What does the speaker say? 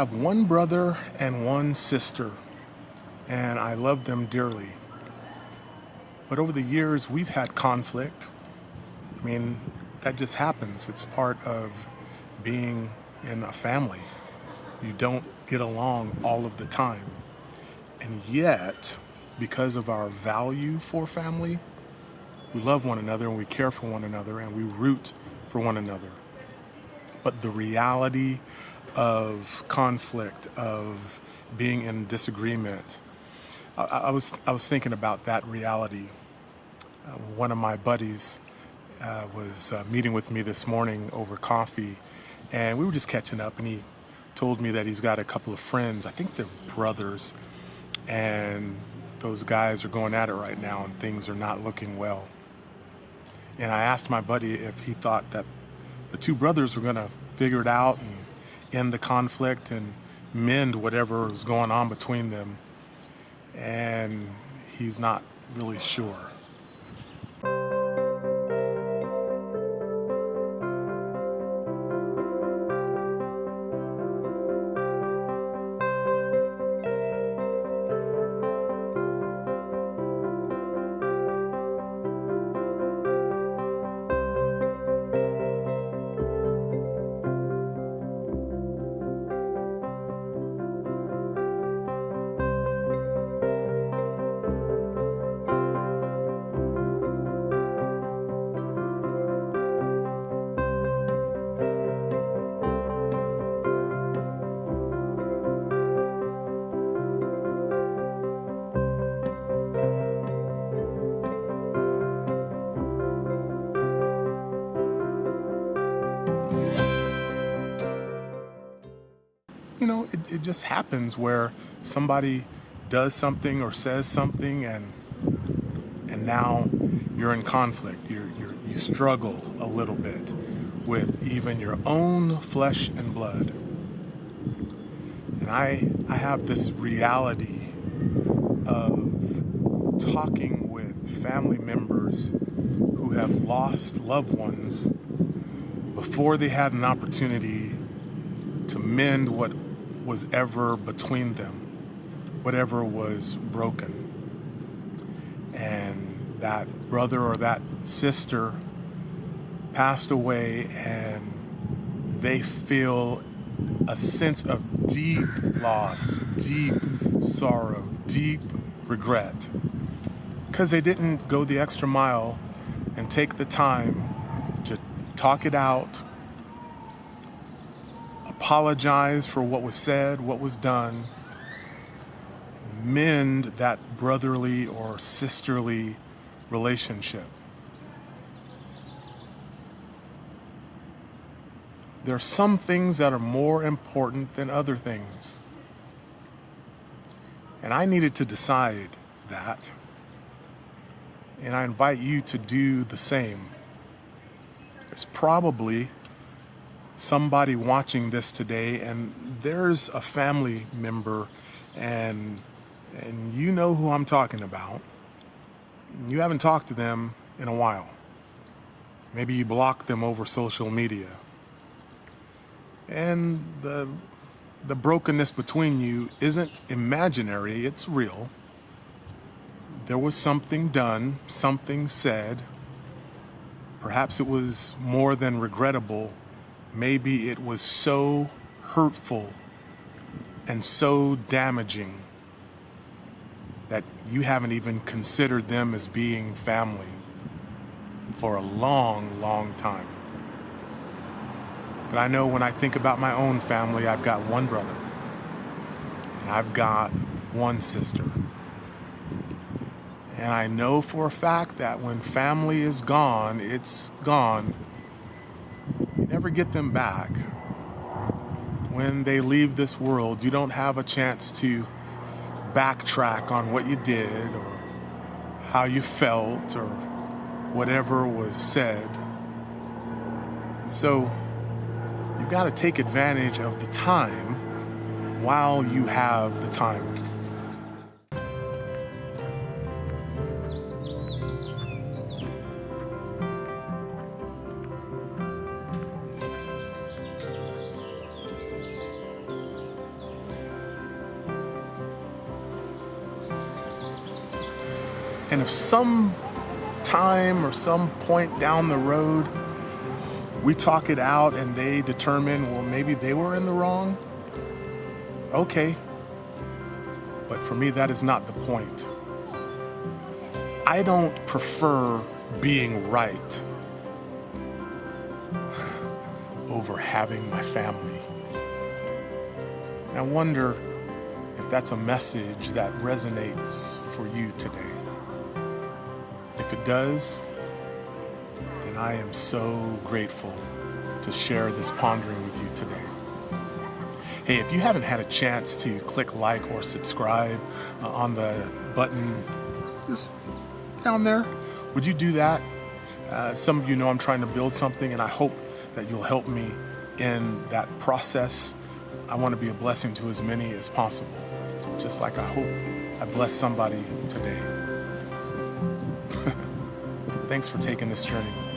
have one brother and one sister, and I love them dearly. But over the years, we've had conflict. I mean, that just happens. It's part of being in a family. You don't get along all of the time. And yet, because of our value for family, we love one another and we care for one another and we root for one another. But the reality of conflict, of being in disagreement, I was thinking about that reality. One of my buddies was meeting with me this morning over coffee, and we were just catching up, and he told me that he's got a couple of friends, I think they're brothers, and those guys are going at it right now and things are not looking well. And I asked my buddy if he thought that the two brothers were going to figure it out and end the conflict and mend whatever was going on between them. And he's not really sure. You know, it just happens where somebody does something or says something, and now you're in conflict. You struggle a little bit with even your own flesh and blood. And I have this reality of talking with family members who have lost loved ones before they had an opportunity to mend what was ever between them, whatever was broken. And that brother or that sister passed away, and they feel a sense of deep loss, deep sorrow, deep regret, because they didn't go the extra mile and take the time to talk it out, apologize for what was said, what was done, mend that brotherly or sisterly relationship. There are some things that are more important than other things. And I needed to decide that. And I invite you to do the same. There's probably somebody watching this today, and there's a family member, and you know who I'm talking about. You haven't talked to them in a while. Maybe you block them over social media. And the brokenness between you isn't imaginary, it's real. There was something done, something said. Perhaps it was more than regrettable. Maybe it was so hurtful and so damaging that you haven't even considered them as being family for a long, long time. But I know when I think about my own family, I've got one brother and I've got one sister. And I know for a fact that when family is gone, it's gone. You never get them back. When they leave this world, you don't have a chance to backtrack on what you did or how you felt or whatever was said. So you've got to take advantage of the time while you have the time. And if some time or some point down the road, we talk it out and they determine, well, maybe they were in the wrong, okay. But for me, that is not the point. I don't prefer being right over having my family. And I wonder if that's a message that resonates for you today. If it does, then I am so grateful to share this pondering with you today. Hey, if you haven't had a chance to click like or subscribe on the button just down there, would you do that? Some of you know I'm trying to build something, and I hope that you'll help me in that process. I want to be a blessing to as many as possible, just like I hope I bless somebody today. Thanks for taking this journey with me.